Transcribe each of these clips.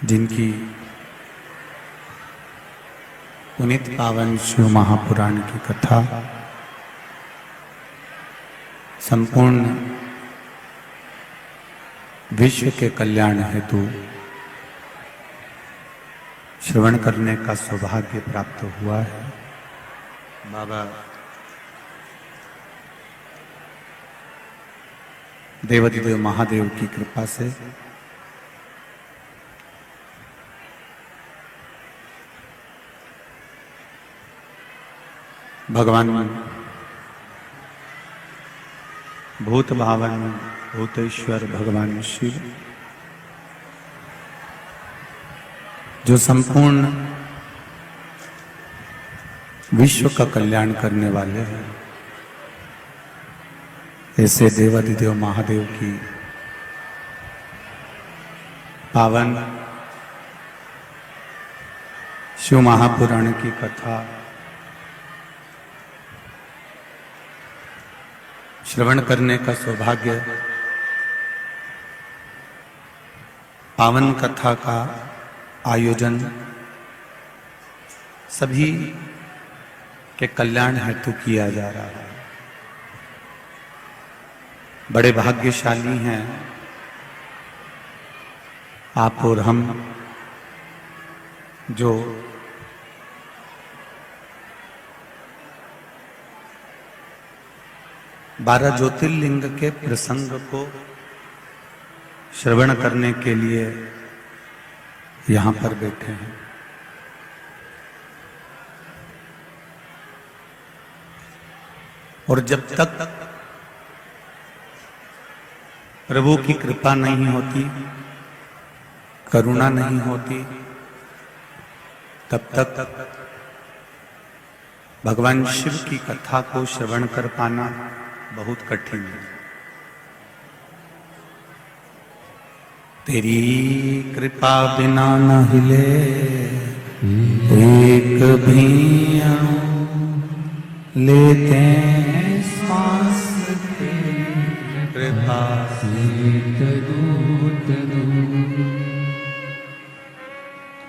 जिनकी पुनीत पावन शिव महापुराण की कथा संपूर्ण विश्व के कल्याण हेतु श्रवण करने का सौभाग्य प्राप्त हुआ है। बाबा देवाधिदेव महादेव की कृपा से भगवान भूत भावन भूतेश्वर भगवान शिव जो संपूर्ण विश्व का कल्याण करने वाले हैं, ऐसे देवाधिदेव महादेव की पावन शिव महापुराण की कथा श्रवण करने का सौभाग्य, पावन कथा का आयोजन सभी के कल्याण हेतु किया जा रहा है। बड़े भाग्यशाली हैं आप और हम जो बारह ज्योतिर्लिंग के प्रसंग को श्रवण करने के लिए यहां पर बैठे हैं। और जब तक प्रभु की कृपा नहीं होती, करुणा नहीं होती, तब तक भगवान शिव की कथा को श्रवण कर पाना बहुत कठिन है। तेरी कृपा बिना न हिले एक भी लेते श्वास कृपा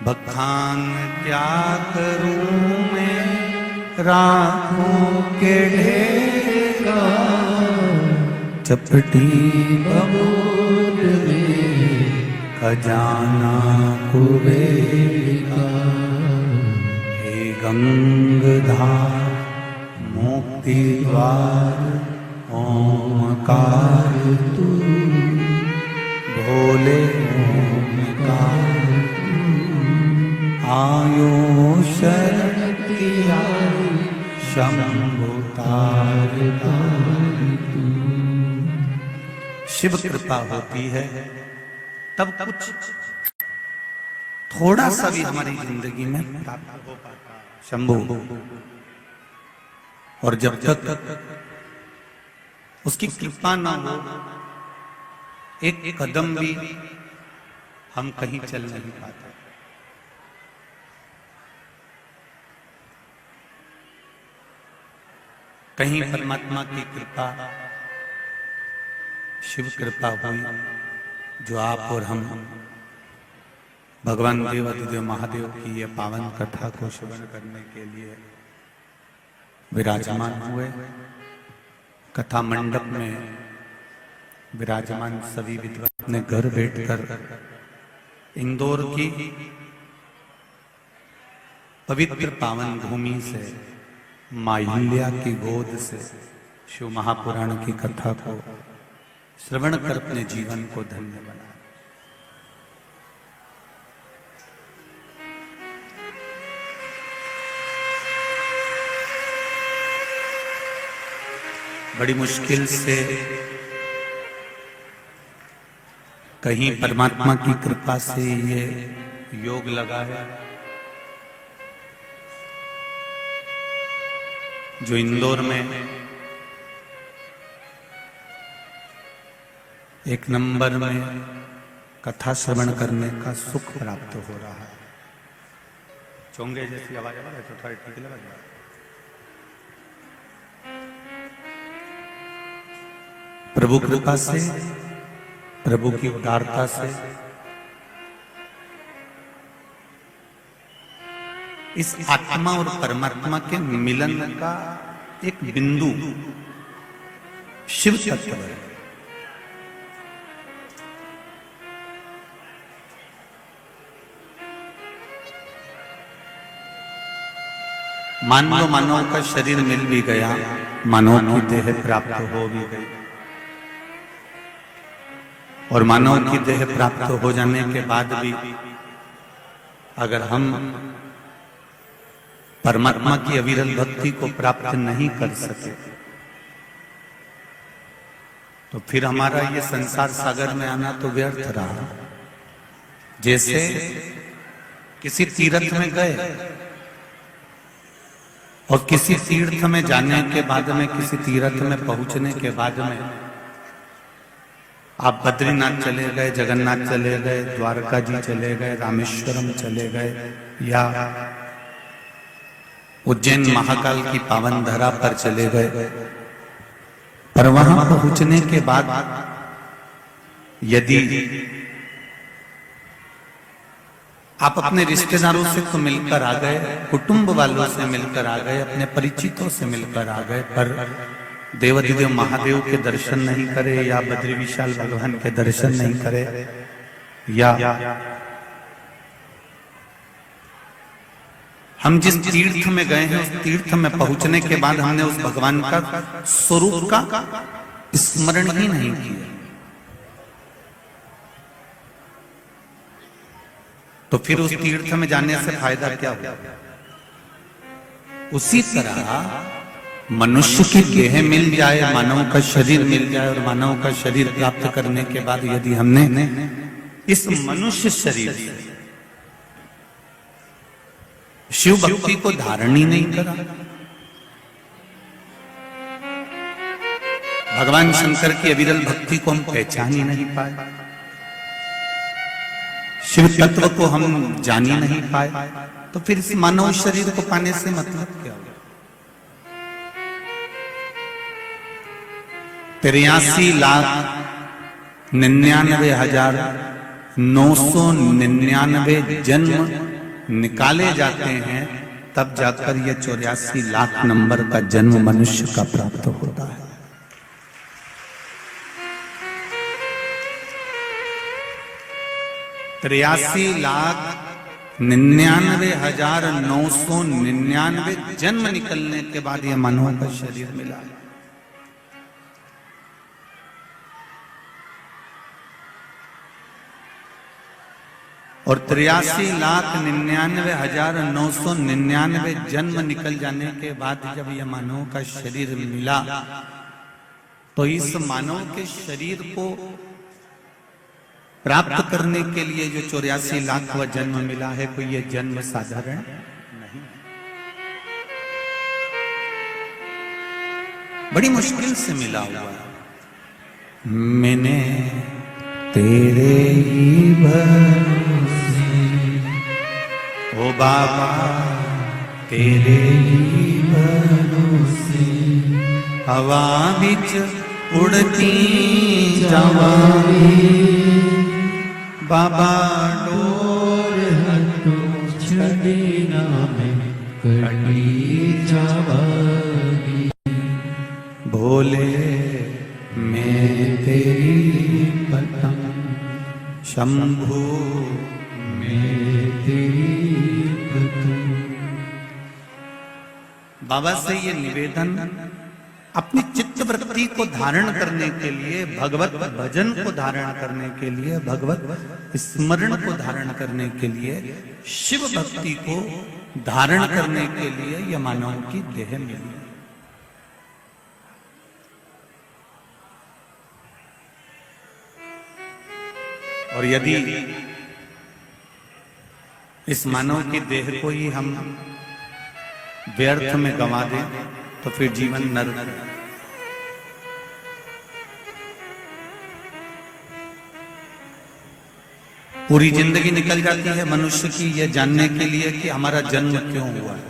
बखान क्या करूं मैं राखों के ढेर का, चपटी बबूल में खजाना कुबेर का। हे गंगधार मुक्ति द्वार ओमकार तू, भोले ओमकार आयो शरण किया शंभु तार तू। शिव कृपा होती है तब कुछ थोड़ा सा भी हमारी जिंदगी में प्राप्त हो पाता है शंभु। और जब तक उसकी कृपा ना हो, एक कदम भी हम कहीं चल नहीं पाते। कहीं परमात्मा की कृपा, शिव कृपा हुई, जो आप और हम भगवान देवाधिदेव महादेव की ये पावन कथा को श्रवण करने के लिए विराजमान हुए। कथा मंडप में विराजमान सभी विद्वान अपने घर बैठकर इंदौर की पवित्र पावन भूमि से, माहिल्या की गोद से शिव महापुराण की कथा को श्रवण कर अपने जीवन को धन्य बना। बड़ी मुश्किल से कहीं परमात्मा की कृपा से ये योग लगा है, जो इंदौर में एक नंबर में कथा श्रवण करने का सुख प्राप्त हो रहा है। चोंगे जैसी आवाज आ रही है तो थोड़ी ठीक लगा। प्रभु कृपा से, प्रभु की उदारता से इस आत्मा और परमात्मा के मिलन का एक बिंदु शिव तत्व है। मान लो मानव का शरीर मिल भी गया, मानव की देह प्राप्त हो भी गई, और मानव की देह प्राप्त हो जाने के बाद भी अगर हम परमात्मा की अविरल भक्ति को प्राप्त नहीं कर सके तो फिर हमारा ये संसार सागर में आना तो व्यर्थ रहा। जैसे किसी तीर्थ में गए और किसी तीर्थ में जाने के बाद में, किसी तीर्थ में पहुंचने के बाद में आप बद्रीनाथ चले गए, जगन्नाथ चले गए, द्वारका जी चले गए, रामेश्वरम चले गए, या उज्जैन महाकाल की पावन धरा पर चले गए, पर वहां पहुंचने के बाद यदि आप अपने रिश्तेदारों से तो मिलकर आ गए, कुटुंब वालों से मिलकर आ गए, अपने परिचितों से मिलकर आ गए, पर देवाधिदेव महादेव के दर्शन नहीं करे, या बद्री विशाल भगवान के दर्शन नहीं करे, या हम जिस तीर्थ में गए हैं उस तीर्थ में पहुंचने के बाद हमने उस भगवान का स्वरूप का स्मरण ही नहीं किया, तो फिर उस तीर्थ में जाने से फायदा क्या होगा? उसी तरह मनुष्य की देह मिल जाए, मानव का शरीर मिल जाए, और मानव का शरीर प्राप्त करने के बाद यदि हमने इस मनुष्य शरीर से शिव भक्ति को धारण ही नहीं करा, भगवान शंकर की अविरल भक्ति को हम पहचान ही नहीं पाए, शिव तत्व को हम जान ही नहीं पाए, तो फिर इस मानव शरीर को पाने से मतलब क्या होगा? 83,99,999 जन्म निकाले जाते हैं, तब जाकर यह 84 लाख नंबर का जन्म मनुष्य का प्राप्त होता है। तिरासी लाख 99,999 जन्म निकलने के बाद यह मानव का शरीर मिला है। और 83,99,999 जन्म निकल जाने के बाद जब यह मानव का शरीर मिला, तो इस मानव के शरीर को प्राप्त करने के लिए जो 84 लाखवां जन्म मिला है, कोई ये जन्म साधारण नहीं, बड़ी मुश्किल से मिला हुआ है। मैंने तेरे ही भरोसे, ओ बाबा तेरे ही भरोसे, हवा बिच उड़ती जावांगी, बाबा डोर हथों छड़ी ना मैं कटी जावांगी, भोले मैं तेरी पतंग, शंभू मैं तेरी पतंग। बाबा से ये निवेदन अपनी चित्त वृत्ति को धारण करने के लिए, भगवत भजन को धारण करने के लिए, भगवत स्मरण को धारण करने के लिए, शिव भक्ति को धारण करने के लिए यह मानव की देह मिली। और यदि इस मानव की देह को ही हम व्यर्थ में गंवा दें तो फिर जीवन नरक है। पूरी जिंदगी निकल जाती है मनुष्य की यह जानने के लिए कि हमारा जन्म क्यों हुआ है।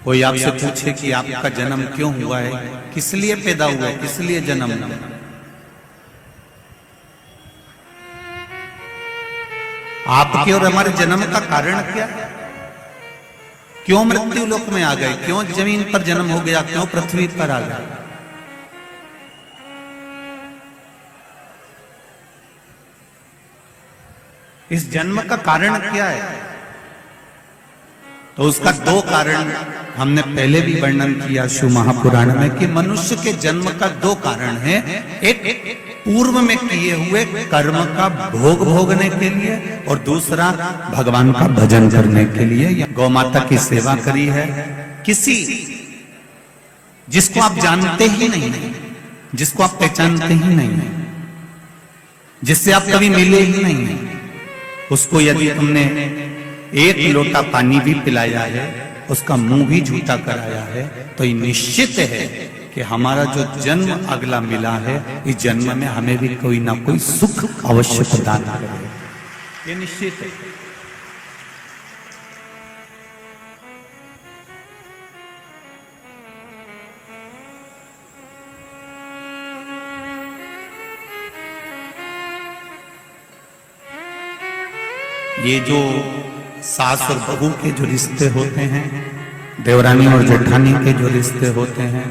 कोई आपसे पूछे कि आपका जन्म क्यों हुआ है, किस लिए पैदा हुआ है, किस लिए जन्म हुआ, आपके और हमारे जन्म का कारण क्या है? क्यों मृत्यु लोक में आ गए? क्यों जमीन पर जन्म हो गया? क्यों पृथ्वी पर आ गया? इस जन्म का कारण क्या है? तो उसका दो कारण हमने पहले भी वर्णन किया शिव महापुराण में कि मनुष्य के जन्म का दो कारण है। एक पूर्व में किए हुए कर्म का भोग भोगने के लिए और दूसरा भगवान का भजन करने के लिए। गौ माता की सेवा करी है, किसी जिसको आप जानते ही नहीं, जिसको आप पहचानते ही नहीं, जिससे आप कभी मिले ही नहीं, उसको यदि तुमने एक लोटा पानी भी पिलाया है, उसका मुंह भी झूठा कराया है, तो ये निश्चित है कि हमारा जो जन्म अगला मिला है, इस जन्म में हमें भी कोई ना कोई सुख अवश्य प्रदान करेगा, ये निश्चित है। ये जो सास और बहू के जो रिश्ते होते हैं, देवरानी और जेठानी के जो रिश्ते होते हैं,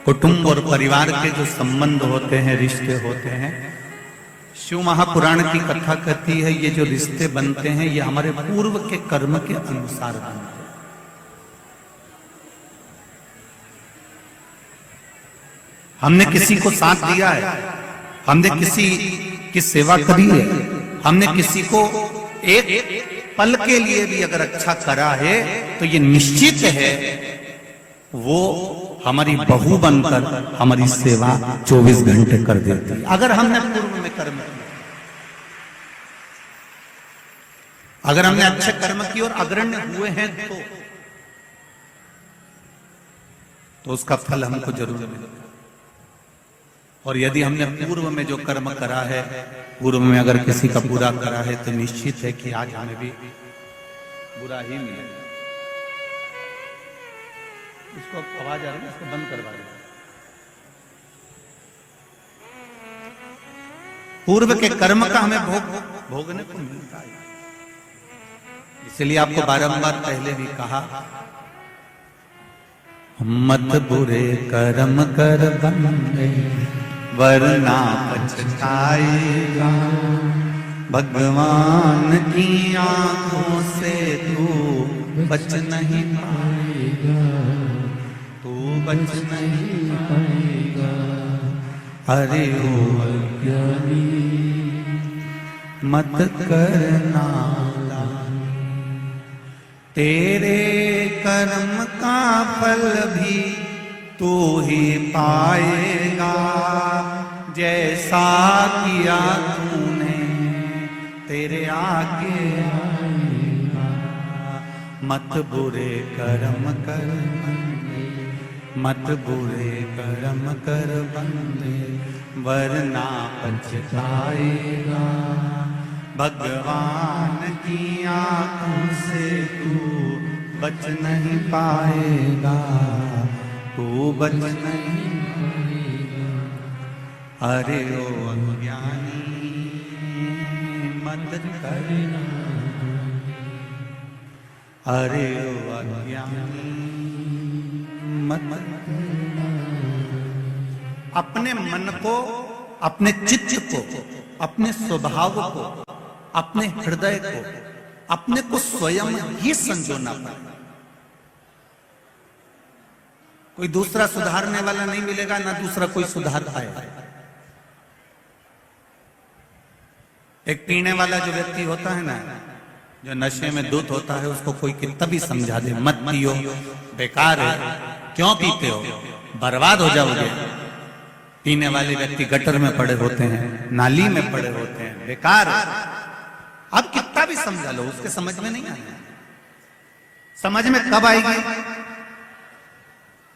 कुटुंब और परिवार के जो संबंध होते हैं, रिश्ते होते हैं, शिव महापुराण की कथा कहती है ये जो रिश्ते बनते हैं ये हमारे पूर्व के कर्म के अनुसार बनते हैं। हमने किसी को साथ दिया है, हमने किसी की सेवा करी है, हमने किसी को एक पल के लिए भी अगर अच्छा करा है, तो ये निश्चित है वो हमारी बहू बनकर हमारी सेवा 24 घंटे कर देती है। अगर हमने पूर्व में कर्म किया, अगर हमने अच्छे कर्म किए और अग्रण्य हुए हैं, तो उसका फल हमको जरूर मिलेगा। और यदि हमने पूर्व में जो कर्म करा है, पूर्व में अगर किसी का बुरा करा है, तो निश्चित है कि आज हमें भी बुरा ही मिलेगा। इसको आवाज आ रही है, इसको बंद करवा दो। पूर्व के कर्म का हमें भोगने को मिलता है। इसलिए आपको बारंबार पहले भी कहा, मत बुरे कर्म कर बंदे वरना पछताएगा, भगवान की आंखों से तू बच नहीं पाएगा, तू बच नहीं पाएगा। अरे ओ अज्ञानी मत करना, तेरे कर्म का फल भी तू ही पाएगा, जैसा किया तूने तेरे आगे आएगा। मत बुरे कर्म कर बंदे, मत बुरे कर्म कर बंदे, वरना पछताएगा, भगवान की आंखों से तू बच नहीं पाएगा, तू बच नहीं पाएगा। अरे ओ अज्ञानी मत करना, अरे ओ अज्ञानी मत करना। अपने मन को, अपने चित्त को, अपने स्वभाव को, अपने हृदय को, अपने को स्वयं ही संजोना पड़ेगा। कोई दूसरा सुधारने वाला नहीं मिलेगा, ना दूसरा कोई सुधार पाएगा। एक पीने वाला जो व्यक्ति होता है ना, जो नशे में धुत होता है, उसको कोई कितना भी समझा दे, मत पियो, बेकार है, क्यों पीते हो, बर्बाद हो जाओगे। पीने वाले व्यक्ति गटर में पड़े होते हैं, नाली में पड़े होते हैं, बेकार है। अब कितना भी समझा लो, उसके समझ में नहीं आएगा। समझ में कब आएगी?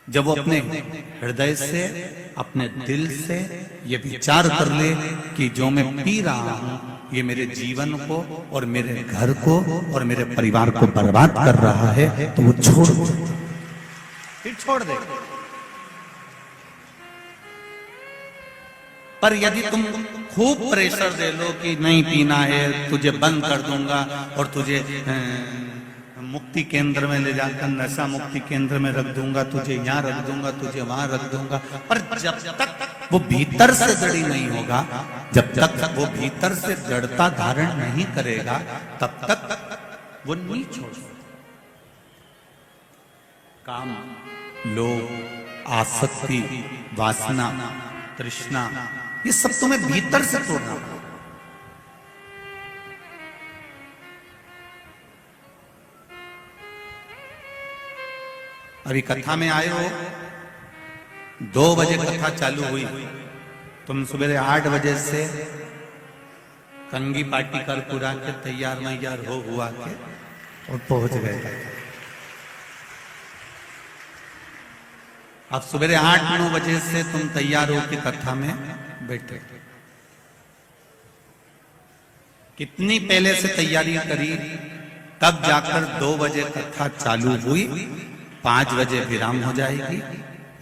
जब वो अपने हृदय से, अपने दिल से ये विचार कर ले कि जो मैं पी रहा हूं ये मेरे जीवन को और मेरे घर को और मेरे परिवार को बर्बाद कर रहा है, तो वो छोड़ दे, फिर छोड़ दे। पर यदि तुम खूब प्रेशर दे लो कि नहीं पीना है, तुझे बंद कर दूंगा और तुझे मुक्ति केंद्र में ले जाकर नशा मुक्ति केंद्र में रख दूंगा, तुझे यहाँ रख दूंगा, तुझे वहां रख दूंगा, पर जब तक वो भीतर से जड़ी नहीं होगा, जब तक वो भीतर से जड़ता धारण नहीं करेगा, तब तक वो नहीं छोड़ सकता। काम, लोभ, आसक्ति, वासना, तृष्णा, ये सब तुम्हें भीतर से तोड़ना होगा। अभी कथा में आए हो, 2 बजे कथा चालू हुई, तुम सुबह 8 बजे से कंगी पार्टी कर पूरा के तैयार मैयार हो हुआ के और पहुंच गए। अब सुबह 8-9 बजे से तुम तैयार हो के कथा में बैठे। कितनी पहले से तैयारी करी, तब जाकर 2 बजे कथा चालू हुई, 5 बजे विराम हो जाएगी,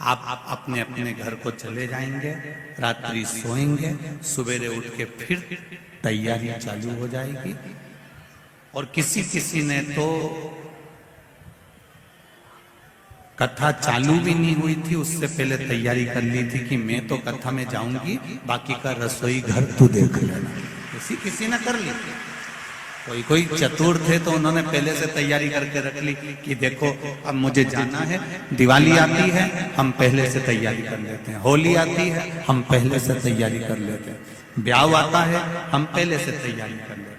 आप अपने अपने घर को चले जाएंगे, रात्रि सोएंगे, सवेरे उठ के फिर तैयारी चालू हो जाएगी। और किसी किसी ने तो कथा चालू भी नहीं हुई थी, उससे पहले तैयारी कर ली थी कि मैं तो कथा में जाऊंगी, बाकी का रसोई घर तू देख लेना। किसी ने कर ली। कोई चतुर थे तो उन्होंने पहले से तैयारी करके रख ली कि देखो अब मुझे जाना है, दिवाली आती है हम पहले से तैयारी कर लेते हैं, होली आती है हम पहले से तैयारी कर लेते हैं, ब्याह आता है हम पहले से तैयारी कर लेते हैं,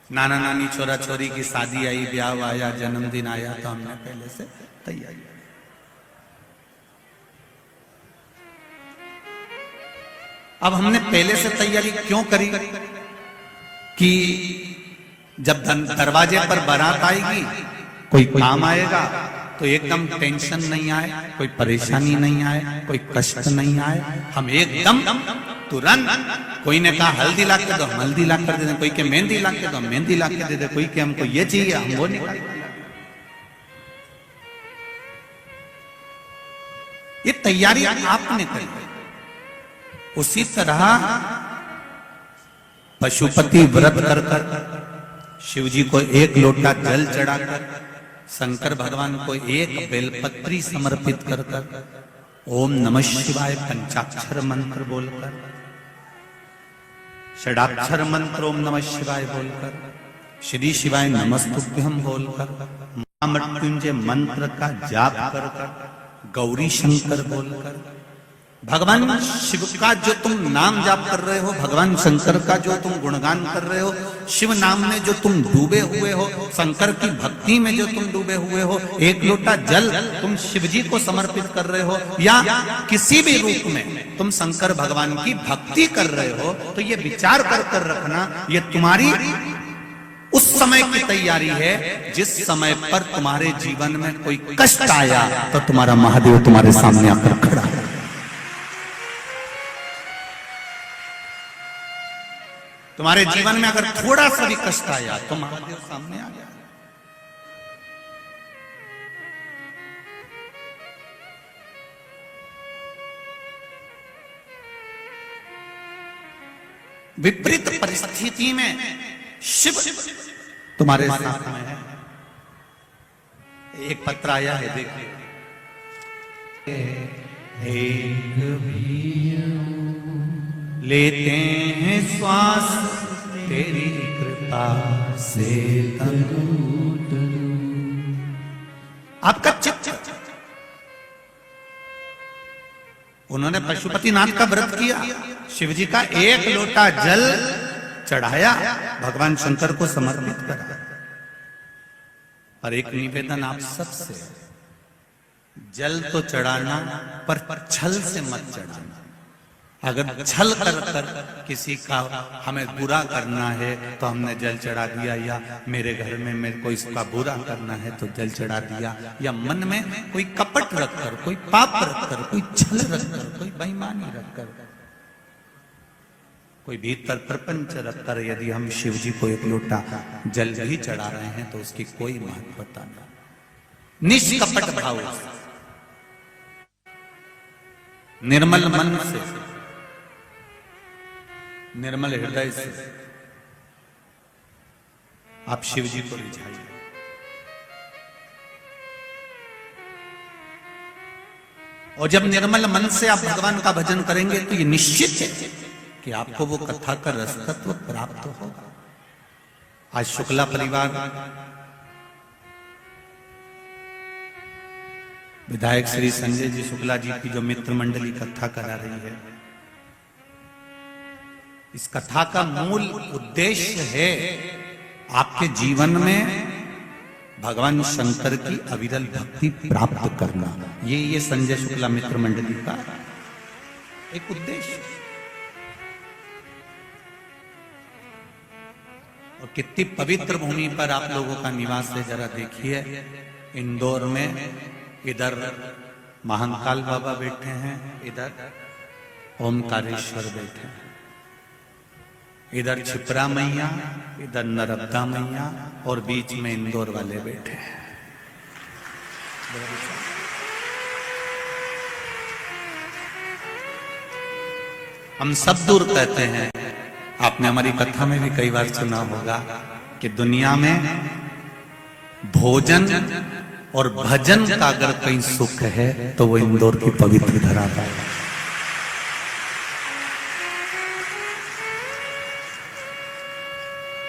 नाना नानी छोरा छोरी की शादी आई, ब्याह आया, जन्मदिन आया, तो हमने पहले से तैयारी। अब हमने पहले से तैयारी क्यों करी कि जब दरवाजे पर बारात आएगी, कोई काम आएगा तो एकदम टेंशन नहीं आए, कोई परेशानी नहीं आए, कोई कष्ट नहीं आए, हम एकदम तुरंत, कोई ने कहा हल्दी ला के दो, हम हल्दी ला कर दे दें, कोई के मेहंदी ला के दो, हम मेहंदी ला के दे दे, कोई के हमको ये चाहिए हम वो निकाल। ये तैयारी आपने करी। उसी तरह पशुपति व्रत कर कर शिव जी को 1 लोटा जल चढ़ाकर, शंकर भगवान को 1 बेलपत्री समर्पित कर कर, ओम नमः शिवाय पंचाक्षर मंत्र बोलकर, षडाक्षर मंत्र ओम नमः शिवाय बोलकर, श्री शिवाय नमस्तुभ्यम बोलकर, महामृत्युंजय मंत्र का जाप कर कर, गौरी शंकर बोलकर, भगवान शिव का जो तुम नाम जाप कर रहे हो, भगवान शंकर का जो तुम गुणगान कर रहे हो, शिव नाम में जो तुम डूबे हुए हो, शंकर की भक्ति में जो तुम डूबे हुए हो, 1 लोटा जल तुम शिव जी को समर्पित कर रहे हो, या किसी भी रूप में तुम शंकर भगवान की भक्ति कर रहे हो, तो ये विचार कर कर रखना, ये तुम्हारी उस समय की तैयारी है जिस समय पर तुम्हारे जीवन में कोई कष्ट आया तो तुम्हारा महादेव तुम्हारे सामने आकर खड़ा है। तुम्हारे जीवन में अगर थोड़ा सा भी कष्ट आया तो महादेव सामने आ गया। विपरीत परिस्थिति में शिव तुम्हारे साथ में है। एक पत्र आया है, देखिए, एक भी लेते हैं श्वास तेरी कृपा से तनु, आपका चित्त। उन्होंने पशुपतिनाथ का व्रत किया, शिव जी का 1 लोटा जल चढ़ाया, भगवान शंकर को समर्पित करा। और एक निवेदन आप सबसे, जल तो चढ़ाना पर छल से मत चढ़ाना। अगर छल कर कर किसी का हमें बुरा करना है तो हमने जल चढ़ा दिया, या मेरे घर में मेरे को इसका बुरा करना है तो जल चढ़ा दिया, या मन में कोई कपट रखकर, कोई पाप रखकर, कोई छल रखकर, कोई बेईमानी रखकर, कोई भीतर प्रपंच रखकर यदि हम शिव जी को 1 लोटा जल भी चढ़ा रहे हैं तो उसकी कोई महत्वता नहीं। निष्कपट भाव, निर्मल मन से, निर्मल हृदय से आप शिव जी को रिझाइए। और जब निर्मल मन से आप भगवान का भजन करेंगे तो ये निश्चित है कि आपको वो कथा का रसतत्व प्राप्त होगा। आज शुक्ला परिवार विधायक श्री संजय जी शुक्ला जी की जो मित्र मंडली कथा करा रही है, इस कथा का मूल उद्देश्य है आपके जीवन में भगवान शंकर की अविरल भक्ति प्राप्त करना। ये संजय शुक्ला मित्र मंडली का एक उद्देश्य। और कितनी पवित्र भूमि पर आप लोगों का निवास है, जरा देखिए। इंदौर में इधर महाकाल बाबा बैठे हैं, इधर ओमकारेश्वर बैठे हैं, इधर क्षिप्रा मैया, इधर नर्मदा मैया, और बीच में इंदौर वाले बैठे हैं। हम सब दूर कहते हैं, आपने हमारी कथा में भी कई बार सुना होगा कि दुनिया में भोजन और भजन का अगर कहीं सुख है तो वो इंदौर की पवित्र धरा पर है।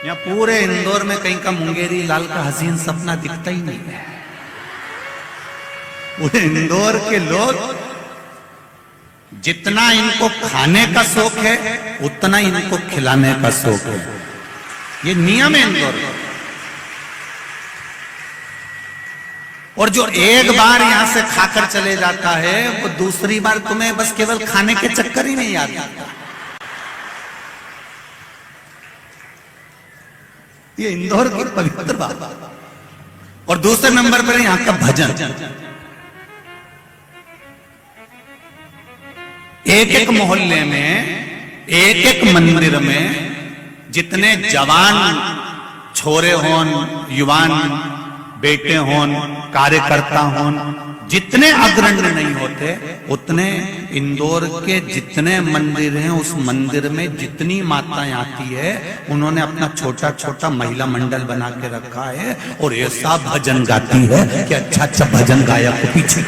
यहाँ पूरे इंदौर में कहीं का मुंगेरी लाल का हसीन सपना दिखता ही नहीं है। पूरे इंदौर के लोग जितना इनको खाने का शौक है उतना इनको खिलाने का शौक है। ये नियम है इंदौर का। और जो एक बार यहां से खाकर चले जाता है वो दूसरी बार तुम्हें बस केवल खाने के चक्कर ही नहीं आता। ये इंदौर की पवित्र बात। और दूसरे नंबर पर यहां का भजन। एक एक मोहल्ले में, एक एक मंदिर में जितने जवान छोरे होन, युवान बेटे होन, कार्यकर्ता होन, जितने अग्रणी नहीं होते उतने इंदौर के जितने मंदिर हैं उस मंदिर में जितनी माताएं आती है उन्होंने अपना छोटा छोटा महिला मंडल बना के रखा है और ऐसा भजन गाती है कि अच्छा अच्छा भजन गायक को पीछे।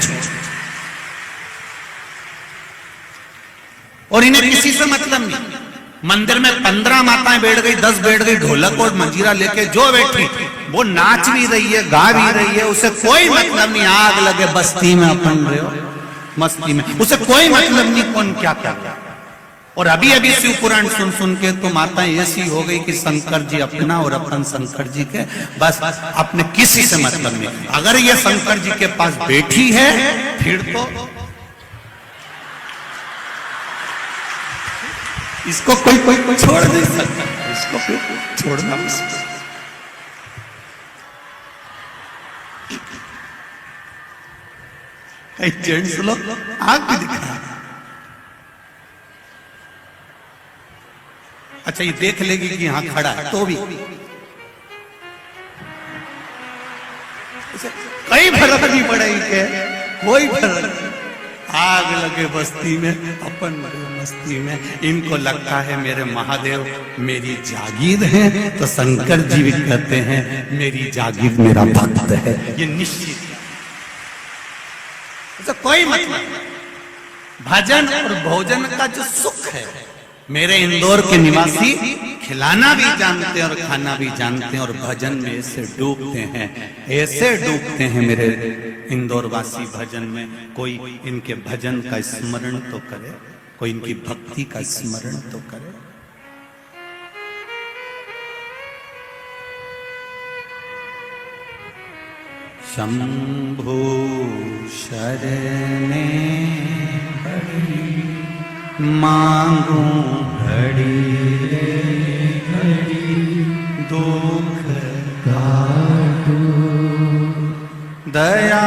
और इन्हें किसी से मतलब नहीं। मंदिर में 15 माताएं बैठ गई, 10 बैठ गई, ढोलक और मंजीरा लेके जो बैठी वो नाच भी रही है, गा भी रही है, उसे कोई मतलब नहीं। आग लगे बस्ती में अपन रहे हो मस्ती में, उसे कोई मतलब नहीं कौन क्या कर रहा। और अभी अभी शिव पुराण सुन सुन के तो माताएं ऐसी हो गई कि शंकर जी अपना और अपन शंकर जी के, बस अपने किसी से मतलब नहीं। अगर ये शंकर जी के पास बैठी है फिर तो इसको कोई छोड़ नहीं सकता, इसको छोड़ना मुश्किल। कई जेंट्स लोग आग भी दिखा। अच्छा ये देख लेगी कि यहां खड़ा है तो भी कई फर्क नहीं पड़ेगी, कोई फर्क नहीं। आग लगे बस्ती में अपन मस्ती में। इनको लगता है मेरे महादेव मेरी जागीर है तो शंकर जी भी कहते हैं मेरी जागीर मेरा भक्त है। ये निश्चित तो कोई मतलब। भजन और भोजन का जो सुख है मेरे इंदौर के निवासी खिलाना भी जानते हैं और खाना भी जानते हैं और भजन में ऐसे डूबते हैं, ऐसे डूबते हैं मेरे इंदौर वासी भजन में। कोई इनके भजन का स्मरण तो करे, कोई इनकी भक्ति का स्मरण तो करे। शंभु शरणे पड़ी मांगू घड़ी रे घड़ी दुख काटू दया